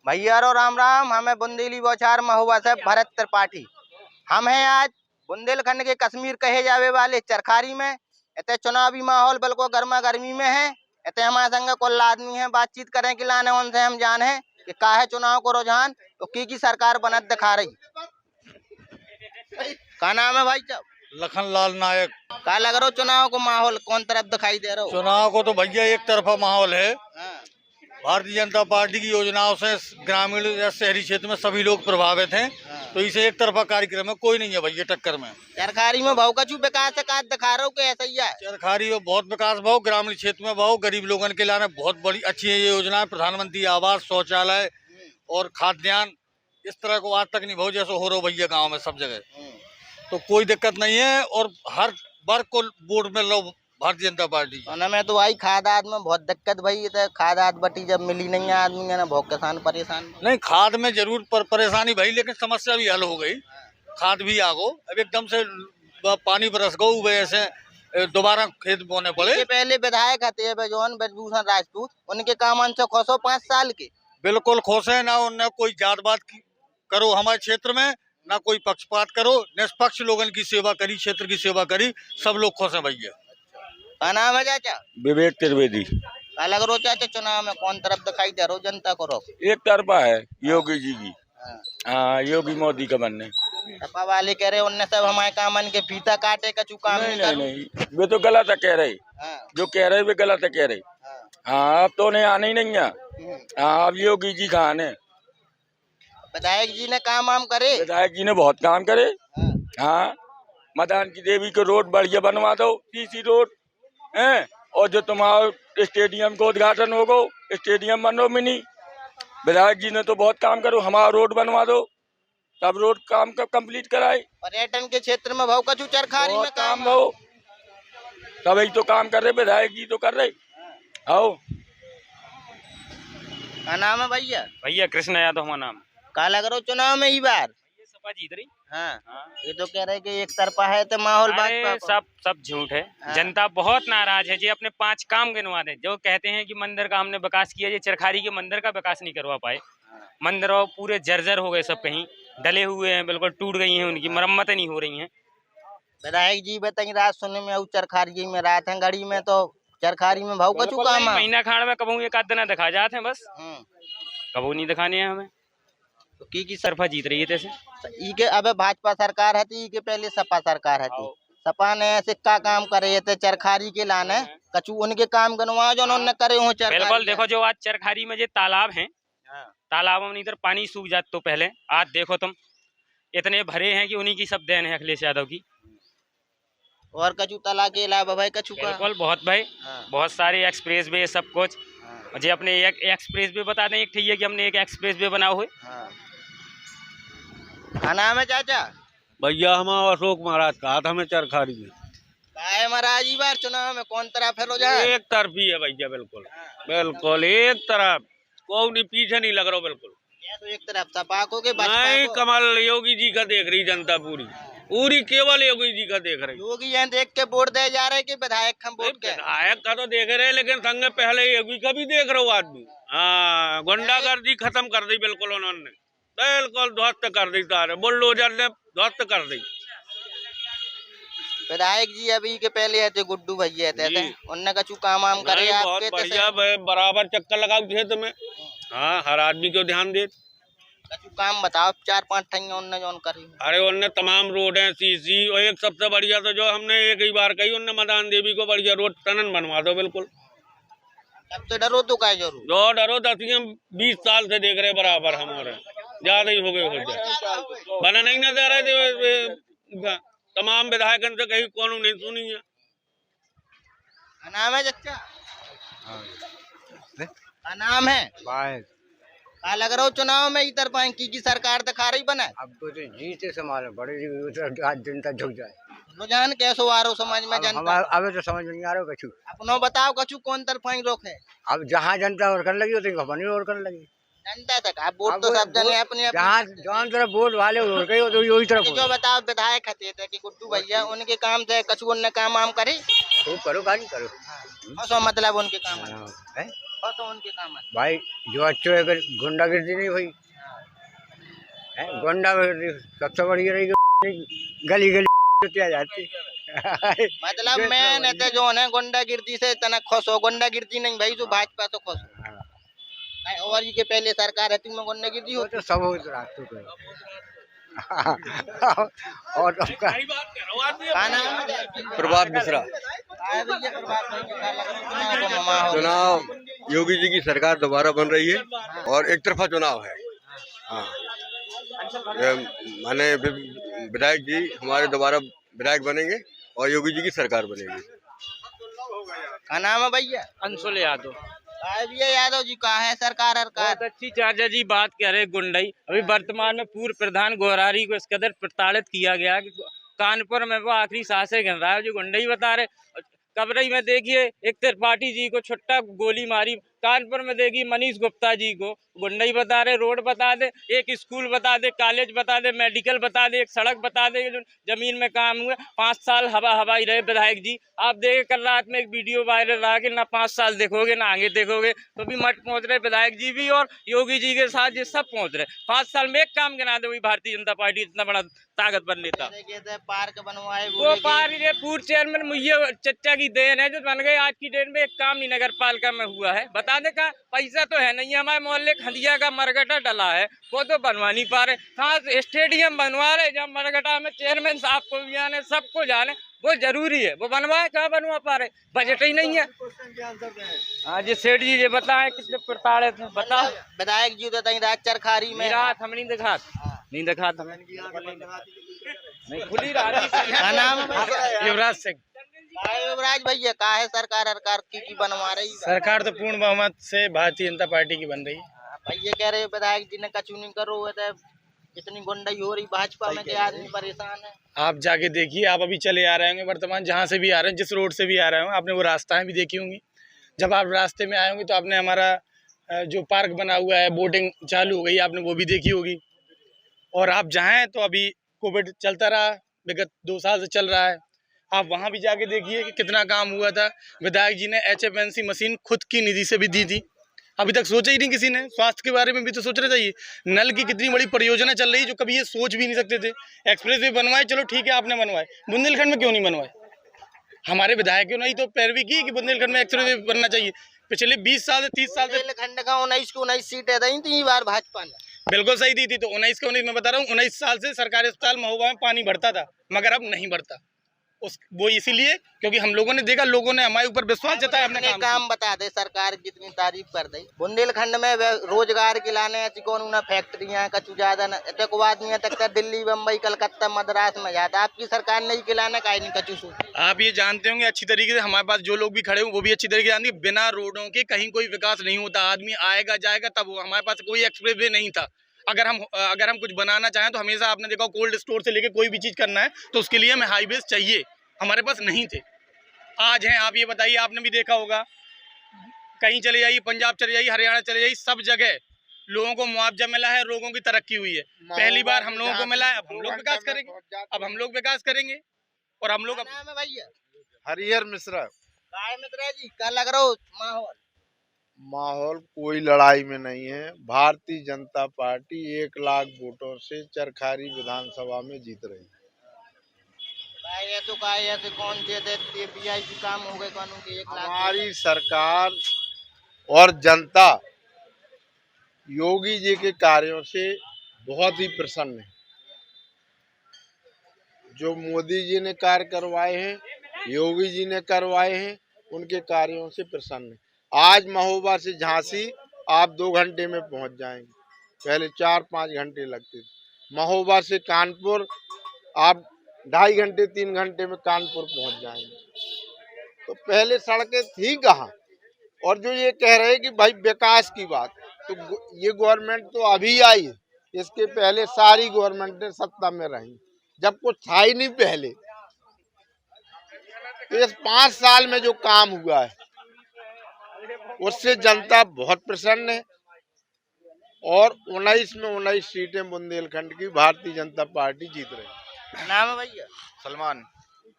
भैया और राम राम। हमें बुंदेली बौछार महुआ से भरत त्रिपाठी। हम हैं आज बुंदेलखंड के कश्मीर कहे जावे वाले चरखारी में। इतने चुनावी माहौल बिल्कुल गर्मा गर्मी में है। इतने हमारे संग कुल आदमी है, बातचीत करें कि लाने उनसे हम जाने कि का है चुनाव को रुझान तो की सरकार बनत दिखा रही। का नाम है भाई साहब? लखनलाल नायक। का लग रहा चुनाव को माहौल कौन तरफ दिखाई दे रहा हो? चुनाव को तो भैया एक तरफा माहौल है। भारतीय जनता पार्टी की योजनाओं से ग्रामीण या शहरी क्षेत्र में सभी लोग प्रभावित हैं। तो इसे एक तरफा कार्यक्रम है, कोई नहीं है भैया टक्कर में। चरखारी में भाव कछु विकास का दिखा रहा हो कि ऐसा ही है? चरखारी में बहुत विकास भाव, ग्रामीण क्षेत्र में भाव, गरीब लोगों के लाने बहुत बड़ी अच्छी है ये योजना। प्रधानमंत्री आवास, शौचालय और खाद्यान्न इस तरह को आज तक नहीं भाव जैसे हो रहा भैया गाँव में सब जगह। तो कोई दिक्कत नहीं है और हर वर्ग को वोट मिल रहा भारतीय जनता पार्टी। में तो भाई खाद में बहुत दिक्कत भाई, तो खाद बटी जब मिली नहीं है आदमी है ना बहुत किसान परेशान। नहीं खाद में जरूर परेशानी भाई, लेकिन समस्या भी हल हो गई। खाद भी आ गो, अब एकदम से पानी बरस गो, वैसे दोबारा खेत बोने पड़े। पहले विधायक थे जौन ब्रजभूषण राजपूत, उनके काम से खुश हो 5 साल के? बिल्कुल खुश है ना। उनने कोई जात बात करो हमारे क्षेत्र में, ना कोई पक्षपात करो, निष्पक्ष लोगों की सेवा करी, क्षेत्र की सेवा करी, सब लोग खुश है भैया। क्या नाम है चाचा? विवेक त्रिवेदी। अलग रो चाचा चुनाव में कौन तरफ दिखाई दे रहा जनता को? रो एक तरफा है योगी जी की। हाँ योगी मोदी का बनने। सपा वाले कह रहे उनने सब हमारे कामन के फीता काटे का चुका नहीं, वे तो गलत है कह रहे। जो कह रहे वे गलत है कह रहे। हाँ अब तो उन्हें आना ही नहीं है। हाँ अब योगी जी कहाँ है? विधायक जी ने काम वाम करे? विधायक जी ने बहुत काम करे। हाँ मदान की देवी को रोड बढ़िया बनवा दो, सीसी रोड है। और जो तुम्हारा स्टेडियम का उद्घाटन होगा, स्टेडियम बनो मिनी, विधायक जी ने तो बहुत काम करो। हमारा रोड बनवा दो, तब रोड काम का कंप्लीट कराए। पर्यटन के क्षेत्र में भाव कछु चरखारी में काम हो, सब ही तो काम कर रहे, विधायक जी तो कर रहे। आओ क्या नाम है भैया? भैया कृष्ण यादव हमारा नाम। का लग रहा चुनाव में ही बार? ये सपा जीत रही। हाँ। ये तो कह रहे कि एक तरफा है तो माहौल सब झूठ है। जनता बहुत नाराज है जी। अपने 5 काम गिनवा दे जो कहते हैं कि मंदिर का हमने विकास किया, ये चरखारी के मंदिर का विकास नहीं करवा पाए। मंदिर पूरे जर्जर हो गए, सब कहीं डले हुए हैं, बिल्कुल टूट गई हैं, उनकी मरम्मतें नहीं हो रही हैं। विधायक जी बताइए रात सुनने में चरखारी में रात है गड़ी में, तो चरखारी में भाव कछु काम महीना खाड़ में कबू एक आध दिन दिखा जाते हैं, बस कबू नहीं दिखाने हैं हमें। तो की सरफा जीत रही है तैसे। के अब भाजपा सरकार है थी, के पहले सपा सरकार है थी। सपा ने सिक्का काम करे थे चरखारी के लाने, कछु उनके काम गनवा जो उन्होंने करे हो चरखारी। बिल्कुल देखो जो आज चरखारी में जो तालाब हैं, तालाबों में इधर पानी सूख जाता तो पहले आज देखो तुम इतने भरे हैं कि उन्हीं की सब देन है अखिलेश यादव की। और कछु तला के अलावा भाई कछु बिल्कुल बहुत भाई, बहुत सारे एक्सप्रेस वे सब कुछ। मुझे अपने एक एक्सप्रेस वे बता दें, एक ठीक है कि हमने एक एक्सप्रेस वे बना हुए। क्या नाम है चाचा? भैया हमारा अशोक महाराज कहा था हमें चरखारी में। महाराज ई बार चुनाव में कौन तरफ है रोजा? एक तरफी है भैया, बिल्कुल बिल्कुल एक तरफ, कोई नहीं पीछे नहीं लग रहा। बिल्कुल तो एक तरफ सपा को के नहीं, कमल योगी जी का देख रही जनता, पूरी केवल योगी जी का देख रही। योगी यहाँ देख के वोट दे जा रहे कि विधायक हम वोट के? विधायक का तो देख रहे, लेकिन संग पहले योगी का भी देख रहे हो आदमी। हाँ गुंडागर्दी खत्म कर दी बिल्कुल उन्होंने, बिल्कुल ध्वस्त कर दी, सारे बुलडोजर ने ध्वस्त कर दी। विधायक जी अभी के पहले है थे गुड्डू भैया थे, उनने कछु काम वाम करे आपके? बढ़िया बराबर चक्कर लगाओ क्षेत्र में। हाँ हर आदमी को ध्यान दे। कछु काम बताओ 4-5 ठंगे उनने जो करी। अरे उनने तमाम रोड है, सीसी, और एक सबसे बढ़िया तो जो हमने एक ही बार कही, उनने मदान देवी को बढ़िया रोड टनन बनवा दो बिल्कुल। अब तो डरो तो क्या जरूर? जो डरो 10-20 साल से देख रहे बराबर, हमारे ज्यादा ही हो गए हो जाए, बना नहीं ना दे रहे थे। तमाम विधायकों से कहीं कौन नहीं सुनी है। नाम है चचा? नाम है का लग रहा हो चुनाव में इधर पाए की सरकार दिखा रही बना? अब तो जीते समारे बड़े जनता झुक जाए। रुझान कैसो आ रहा समझ में जनता? अब तो समझ में नहीं आ रहा कछु। अपनो बताओ कछु कौन तरफा रोक है? अब जहाँ जनता और करने लगी तो अपनी और करने लगी। जनता तक आप वोट तो सब जने अपने जहाँ जौन तरफ वोट वाले हो गए तो वही तरफ। जो बताओ विधायक थे कि गुड्डू भैया, उनके काम से कछु उनने काम वाम करे? खूब करो गाड़ी करो। कसो मतलब उनके काम है, है कसो उनके काम है। भाई जो अच्छो है अगर गुंडागिर्दी नहीं हुई है, गुंडागिर्दी सबसे बड़ी रही गली गली आ जाती मतलब मैं नेता जो है गुंडागिर्दी से तना खुश हो, गुंडागिर्दी नहीं भाई जो भाजपा तो खुश हो। नहीं, और ये के पहले सरकार है में गुंडागिर्दी वो होती तो सब हो रहा और उसका का नाम है? प्रभात मिश्रा। आए भैया प्रभात भाई क्या लग रहा है चुनाव को माहौल? चुनाव योगी जी की सरकार दोबारा बन रही है और एक तरफा चुनाव है। हाँ, माने विधायक जी हमारे दोबारा विधायक बनेंगे और योगी जी की सरकार बनेगी। का नाम है भैया? अंशुल यादव। आए भैया यादव जी का है सरकार बहुत अच्छी चाचा जी बात कह रहे गुंडई। अभी वर्तमान में पूर्व प्रधान गोरारी को इस कदर प्रताड़ित किया गया कि कानपुर में वो आखिरी सांसें गिन रहा है। जो गुंडई बता रहे कबरई में देखिए एक त्रिपाठी जी को छुट्टा गोली मारी, कानपुर में देखिए मनीष गुप्ता जी को गुंडई बता रहे। रोड बता दे, एक स्कूल बता दे, कॉलेज बता दे, मेडिकल बता दे, एक सड़क बता दे जो जमीन में काम हुए। 5 साल हवाई रहे विधायक जी। आप देखे कल रात में एक वीडियो वायरल रहा कि ना 5 साल देखोगे ना आगे देखोगे, तो भी मठ पहुंच रहे विधायक जी भी और योगी जी के साथ ये सब पहुंच रहे। 5 साल में एक काम गिना दे वही भारतीय जनता पार्टी इतना बड़ा ताकतवर नेता। पार्क बनवाए वो पार्क ये पूर्व चेयरमैन मुझे चच्चा की देन है जो बन गए। आज की डेट में एक काम नहीं नगर पालिका में हुआ है। बता दे का पैसा तो है नहीं, हमारे मोहल्ले खंडिया का मरगटा डला है वो तो बनवा नहीं पा रहे। कहाँ स्टेडियम बनवा रहे जब मरगटा में चेयरमैन साहब को भी आने सबको जाने, वो जरूरी है वो बनवाए, कहाँ बनवा पा रहे, बजट ही नहीं है। हाँ जी सेठ जी ये बताए कितने प्रताड़ित हैं बताओ। विधायक जी तो तई रात चरखारी में रात हम नहीं दिखा नहीं खुली रात। का नाम है? युवराज सिंह। युवराज भैया का है सरकार की बनवा रही है? सरकार तो पूर्ण बहुमत से भारतीय जनता पार्टी की बन रही है। भैया कह रहे विधायक जी ने कचू नहीं करो है, इतनी गुंडाई हो रही भाजपा में, क्या आदमी परेशान है। आप जाके देखिए, आप अभी चले आ रहे होंगे वर्तमान जहाँ से भी आ रहे हैं, जिस रोड से भी आ रहे होंगे, आपने वो रास्ताएं भी देखी होंगी। जब आप रास्ते में आए होंगे तो आपने हमारा जो पार्क बना हुआ है, बोटिंग चालू हो गई, आपने वो भी देखी होगी। और आप जहाँ तो अभी कोविड चलता रहा, विगत 2 साल से चल रहा है, आप वहाँ भी जाके देखिए कि कितना काम हुआ था। विधायक जी ने HFNC मशीन खुद की निधि से भी दी थी, अभी तक सोचा ही नहीं किसी ने। स्वास्थ्य के बारे में भी तो सोचना चाहिए। नल की कितनी बड़ी परियोजना चल रही है जो कभी ये सोच भी नहीं सकते थे। एक्सप्रेस वे बनवाए, चलो ठीक है आपने बनवाए, बुंदेलखंड में क्यों नहीं बनवाए? हमारे विधायकों ने ही तो पैरवी की कि बुंदेलखंड में एक्सप्रेस वे बनना चाहिए। पिछले 20 साल से 30 साल से बुंदेलखंड का 19 को 19 सीटें दी थी बार भाजपा ने, बिल्कुल सही दी थी। तो 19 के 19 मैं बता रहा हूँ, 19 साल से सरकारी अस्पताल महोबा में पानी भरता था, मगर अब नहीं भरता। वो इसीलिए क्योंकि हम लोगों ने देखा, लोगों ने हमारे ऊपर विश्वास जताया, हमने काम बता दे। सरकार जितनी तारीफ कर दी बुंदेलखंड में रोजगार के लाने ऐसी कौन ना फैक्ट्रियां कचू ज्यादा न आदमी तक दिल्ली बम्बई कलकत्ता मद्रास में जाता, आपकी सरकार नहीं खिलाना का नहीं कचू सो। आप ये जानते होंगे अच्छी तरीके से, हमारे पास जो लोग भी खड़े हो वो भी अच्छी तरीके से जानते हैं, बिना रोडों के कहीं कोई विकास नहीं होता। आदमी आएगा जाएगा तब वो, हमारे पास कोई एक्सप्रेस वे नहीं था। अगर हम कुछ बनाना चाहें तो हमेशा आपने देखा कोल्ड स्टोर से लेके कोई भी चीज करना है तो उसके लिए हमें हाईवेज चाहिए, हमारे पास नहीं थे, आज हैं। आप ये बताइए, आपने भी देखा होगा, कहीं चले जाइए, पंजाब चले जाइए, हरियाणा चले जाइए, सब जगह लोगों को मुआवजा मिला है, लोगों की तरक्की हुई है। पहली बार हम लोगों को मिला है, अब हम लोग विकास करेंगे, अब हम लोग विकास करेंगे। और हम लोग भैया हरिहर मिश्रा। मिश्रा जी क्या लग रहा हो माहौल कोई लड़ाई में नहीं है। भारतीय जनता पार्टी 1 लाख वोटों से चरखारी विधानसभा में जीत रही है। ये तो का ऐसे कौन से VIP काम हो गए कानून के 1 लाख? हमारी सरकार और जनता योगी जी के कार्यों से बहुत ही प्रसन्न है। जो मोदी जी ने कार्य करवाए हैं, योगी जी ने करवाए हैं, उनके कार्यों से प्रसन्न है। आज महोबा से झांसी आप 2 घंटे में पहुंच जाएंगे, पहले 4-5 घंटे लगते थे। महोबा से कानपुर आप 2.5 घंटे 3 घंटे में कानपुर पहुंच जाएंगे। तो पहले सड़कें थी कहाँ? और जो ये कह रहे हैं कि भाई विकास की बात, तो ये गवर्नमेंट तो अभी आई है, इसके पहले सारी गवर्नमेंटें सत्ता में रही, जब कुछ था ही नहीं पहले। तो इस 5 साल में जो काम हुआ है उससे जनता बहुत प्रसन्न है। और 19 में 19 सीटें बुंदेलखंड की भारतीय जनता पार्टी जीत रही है। नाम है भैया? सलमान।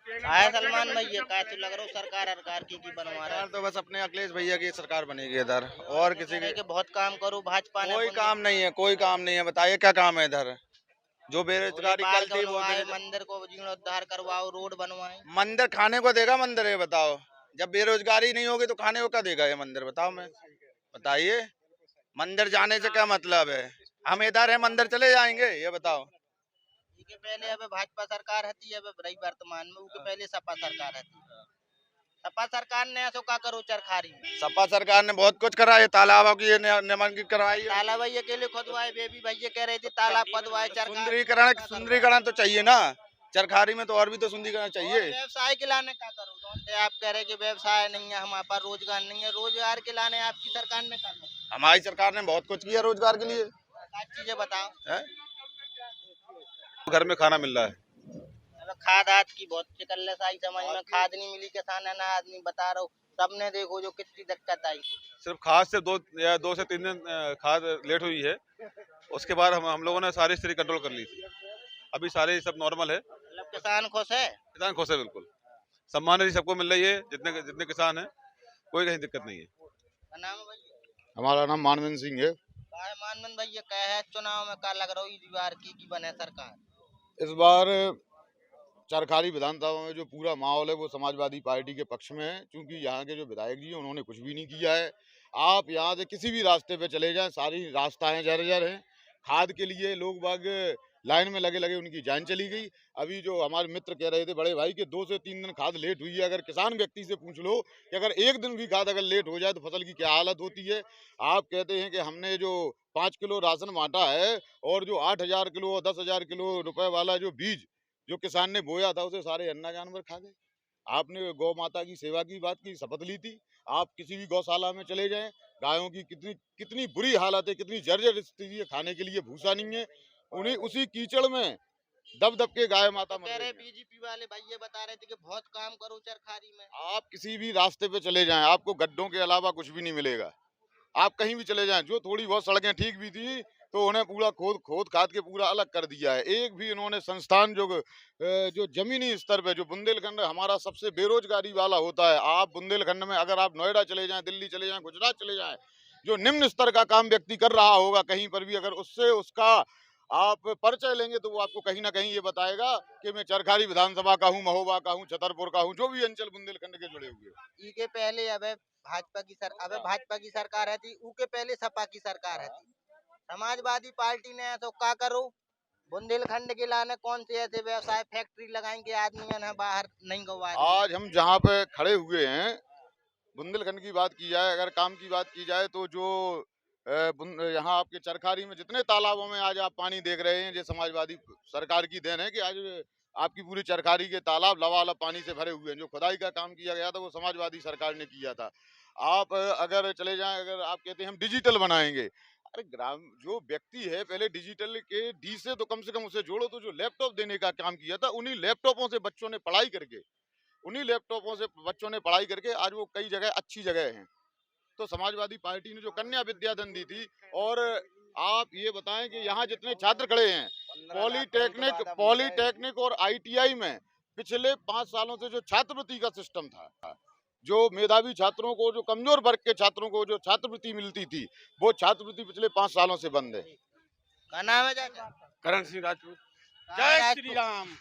आया सलमान भैया का तो लग रहा हो सरकार की बनवा रहा है। तो बस अपने अखिलेश भैया की सरकार बनेगी इधर, और किसी के बहुत काम करो भाजपा ने। कोई काम नहीं है, कोई काम नहीं है। बताइए क्या काम है इधर? जो बेरोजगारी चलती है, मंदिर को जीर्णोद्धार करवाओ, रोड बनवाए। मंदिर खाने को देगा मंदिर? ये बताओ, जब बेरोजगारी नहीं होगी तो खाने को क्या देगा ये मंदिर? बताओ, मैं बताइए, मंदिर जाने से क्या मतलब है? हम इधर है, मंदिर चले जाएंगे? ये बताओ। के पहले अब भाजपा सरकार है, अब रही वर्तमान में, उसके पहले सपा सरकार है। सपा सरकार ने ऐसा क्या करो चरखारी में? सपा सरकार ने बहुत कुछ करा है, तालाबों की नामांकित करवाई है। तालाब भैया के लिए खुदवाए, बेबी भैया कह रहे थे तालाब खुदवाए। सुंदरीकरण तो चाहिए ना चरखारी में, तो और भी तो सुंदरीकरण चाहिए। व्यवसाय के लाने क्या करो? आप कह रहे कि व्यवसाय नहीं है, हमारे पास रोजगार नहीं है। रोजगार के लाने आपकी सरकार ने क्या करा? हमारी सरकार ने बहुत कुछ किया रोजगार के लिए। चीजें बताओ है? घर में खाना मिल रहा है। खाद आद की बहुत चिकल्लसाई समझ में खाद नहीं मिली, किसान अनाज नहीं। बता रहा हूँ, सबने देखो जो कितनी दिक्कत आई। सिर्फ खाद से 2 से 3 दिन खाद लेट हुई है, उसके बाद हम लोगों ने सारी स्थिति कंट्रोल कर ली थी। अभी सारे सब नॉर्मल है। मतलब किसान खुश है? किसान खुश है, बिल्कुल। सम्मान सबको मिल रही है, जितने किसान है, कोई कहीं दिक्कत नहीं है। नाम भैया? हमारा नाम मानवेंद्र सिंह है। मानवेंद्र भैया क्या है चुनाव में क्या लग रहा है इस बार की बने सरकार? इस बार चरखारी विधानसभा में जो पूरा माहौल है वो समाजवादी पार्टी के पक्ष में है, क्योंकि यहाँ के जो विधायक जी हैं उन्होंने कुछ भी नहीं किया है। आप यहाँ से किसी भी रास्ते पे चले जाएं, सारी रास्ताएं जर्जर हैं। खाद के लिए लोग बाग लाइन में लगे उनकी जान चली गई। अभी जो हमारे मित्र कह रहे थे बड़े भाई के 2 से 3 दिन खाद लेट हुई है। अगर किसान व्यक्ति से पूछ लो कि अगर एक दिन भी खाद अगर लेट हो जाए तो फसल की क्या हालत होती है। आप कहते हैं कि हमने जो 5 किलो राशन बांटा है और जो 8,000 किलो और 10,000 किलो रुपए वाला जो बीज जो किसान ने बोया था उसे सारे अन्ना जानवर खा गए। आपने गौ माता की सेवा की बात की, शपथ ली थी। आप किसी भी गौशाला में चले जाएं, गायों की कितनी बुरी हालत है, कितनी जर्जर स्थिति है, खाने के लिए भूसा नहीं है। उन्हें उसी कीचड़ में दब के गाय माता मर रही है। बीजेपी वाले भैया बता रहे थे कि बहुत काम करो चरखारी में। आप किसी भी रास्ते पे चले जाएं, आपको गड्ढों के अलावा कुछ भी नहीं मिलेगा। आप कहीं भी चले जाएं, जो थोड़ी बहुत सड़कें ठीक भी थी तो उन्हें पूरा खोद खाद के पूरा अलग कर दिया है। एक भी इन्होंने संस्थान जो जमीनी स्तर पे, जो बुंदेलखंड हमारा सबसे बेरोजगारी वाला होता है, आप बुंदेलखंड में अगर आप नोएडा चले जाएं, दिल्ली चले जाएं, गुजरात चले जाएं, जो निम्न स्तर का काम व्यक्ति कर रहा होगा कहीं पर भी, अगर उससे उसका आप परिचय लेंगे तो वो आपको कहीं ना कहीं ये बताएगा कि मैं चरखारी विधानसभा का हूँ, महोबा का हूँ, छतरपुर का हूँ, जो भी अंचल बुंदेलखंड के जुड़े हुए। इसके पहले अब भाजपा की सरकार है थी, उसके पहले सपा की सरकार है थी। समाजवादी पार्टी ने तो क्या करो बुंदेलखंड के लाने कौन से ऐसे व्यवसाय फैक्ट्री लगाएंगे आदमी बाहर नहीं गवा। आज हम जहाँ पे खड़े हुए हैं, बुंदेलखंड की बात की जाए, अगर काम की बात की जाए तो जो यहाँ आपके चरखारी में जितने तालाबों में आज आप पानी देख रहे हैं, ये समाजवादी सरकार की देन है कि आज आपकी पूरी चरखारी के तालाब लबालब पानी से भरे हुए हैं। जो खुदाई का काम किया गया था वो समाजवादी सरकार ने किया था। आप अगर चले जाएं, अगर आप कहते हैं हम डिजिटल बनाएंगे, अरे ग्राम जो व्यक्ति है पहले डिजिटल के डी से तो कम से कम उसे जोड़ो। तो जो लैपटॉप देने का काम किया था, उन्हीं लैपटॉपों से बच्चों ने पढ़ाई करके आज वो कई जगह अच्छी जगह हैं। तो समाजवादी पार्टी ने जो कन्या विद्याधन दी थी, और आप ये बताएं कि यहाँ जितने छात्र खड़े हैं पॉलीटेक्निक और ITI में पिछले 5 सालों से जो छात्रवृत्ति का सिस्टम था, जो मेधावी छात्रों को, जो कमजोर वर्ग के छात्रों को जो छात्रवृत्ति मिलती थी, वो छात्रवृत्ति पिछले 5 सालों से बंद है। क्या नाम है चाचा? करण सिंह राजपूत। जय श्री राम।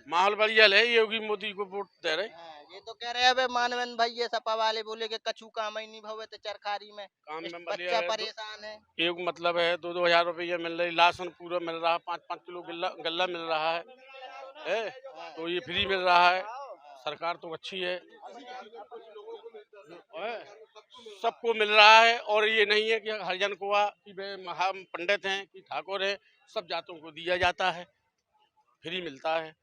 माहौल बढ़िया है, योगी मोदी को वोट दे रहे। ये तो कह रहे हैं मानवेंद्र भैया सपा वाले बोले कि कछु काम ही नहीं भवे तो चरखारी में काम में बच्चा परेशान है। एक मतलब है 2-2 हजार रुपया मिल रही, राशन पूरा मिल रहा है, 5-5 किलो गल्ला मिल रहा है, तो ये फ्री मिल रहा है। सरकार तो अच्छी है, सबको मिल रहा है। और ये नहीं है कि हरिजन को कि वे महा पंडित हैं कि ठाकुर हैं, सब जातों को दिया जाता है, फ्री मिलता है।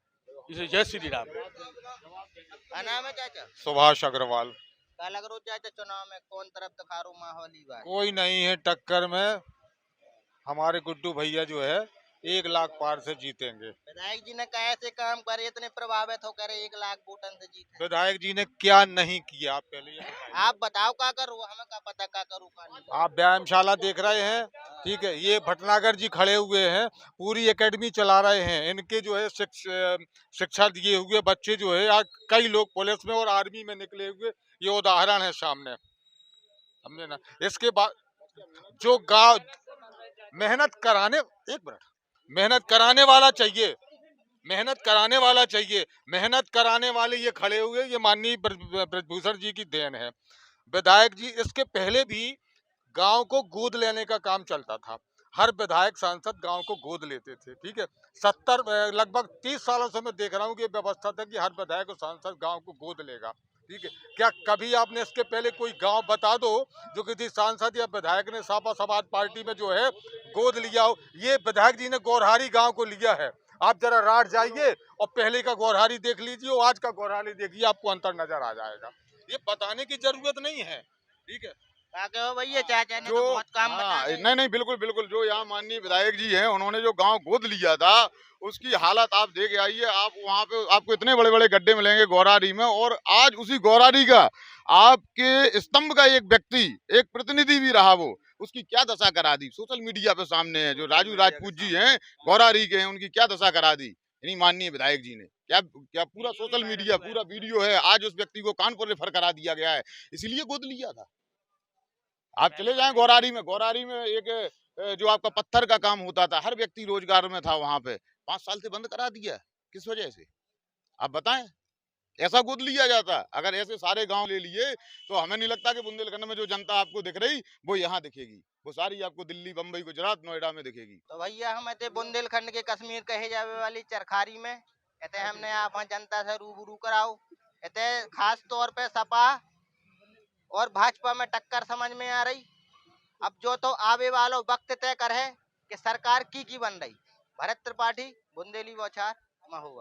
इसे जय श्री राम। क्या नाम है चाचा? सुभाष अग्रवाल। क्या लग रहा चाचा चुनाव में कौन तरफ दिखारो माहौल ही बात? कोई नहीं है टक्कर में। हमारे गुड्डू भैया जो है 1 लाख पार से जीतेंगे। विधायक जी ने कैसे काम करे, इतने प्रभावित होकर 1 लाख वोटन से जीते? विधायक जी ने क्या नहीं किया, आप पहले आप बताओ क्या करो, हमें क्या पता क्या करूँ। आप व्यायामशाला देख रहे हैं, ठीक है, ये भटनागर जी खड़े हुए हैं, पूरी एकेडमी चला रहे हैं। इनके जो है शिक्षा दिए हुए बच्चे जो है आज कई लोग पुलिस में और आर्मी में निकले हुए, ये उदाहरण है सामने, समझे ना। इसके बाद जो गांव मेहनत कराने, एक मिनट, मेहनत कराने वाला चाहिए, मेहनत कराने वाला चाहिए, मेहनत कराने वाले ये खड़े हुए, ये माननीय ब्रजभूषण जी की देन है। विधायक जी इसके पहले भी गांव को गोद लेने का काम चलता था, हर विधायक सांसद गांव को गोद लेते थे, ठीक है। 70 लगभग 30 सालों से मैं देख रहा हूँ कि व्यवस्था था कि हर विधायक और सांसद गांव को गोद लेगा, ठीक है। क्या कभी आपने इसके पहले कोई गांव बता दो जो किसी सांसद या विधायक ने सपा समाज पार्टी में जो है गोद लिया हो? ये विधायक जी ने गौरहारी गांव को लिया है। आप जरा राठ जाइए और पहले का गौरहारी देख लीजिए और आज का गौरहारी देखिए, आपको अंतर नजर आ जाएगा। ये बताने की जरूरत नहीं है, ठीक है। भैया चाचा ने तो बहुत काम बता दिए। नहीं नहीं, बिल्कुल बिल्कुल, जो यहाँ माननीय विधायक जी हैं उन्होंने जो गांव गोद लिया था उसकी हालत आप देख आइए। आप वहाँ पे आपको इतने बड़े बड़े गड्ढे मिलेंगे गौरारी में, और आज उसी गौरारी का आपके स्तंभ का एक व्यक्ति, एक प्रतिनिधि भी रहा, वो उसकी क्या दशा करा दी सोशल मीडिया पे सामने है। जो राजू राजपूत जी हैं गौरारी के हैं, उनकी क्या दशा करा दी इन्हीं माननीय विधायक जी ने। क्या क्या पूरा सोशल मीडिया, पूरा वीडियो है। आज उस व्यक्ति को कानपुर रेफर करा दिया गया है, इसीलिए गोद लिया था। आप चले जाएं गौरारी में एक जो आपका पत्थर का काम होता था, हर व्यक्ति रोजगार में था वहां पे, 5 साल से बंद करा दिया। किस वजह से आप बताएं? ऐसा गोद लिया जाता? अगर ऐसे सारे गांव ले लिए तो हमें नहीं लगता कि बुंदेलखंड में जो जनता आपको दिख रही वो यहाँ दिखेगी, वो सारी आपको दिल्ली, बम्बई, गुजरात, नोएडा में दिखेगी। तो भैया हम ऐसे बुंदेलखंड के कश्मीर कहे जावे वाली चरखारी में ऐसे हमने आप जनता से रूबरू कराओ। ऐसे खास तौर पे सपा और भाजपा में टक्कर समझ में आ रही। अब जो तो आवे वालों वक्त तय कर है कि सरकार की बन रही। भरत त्रिपाठी, बुंदेली बौछार, महुआ।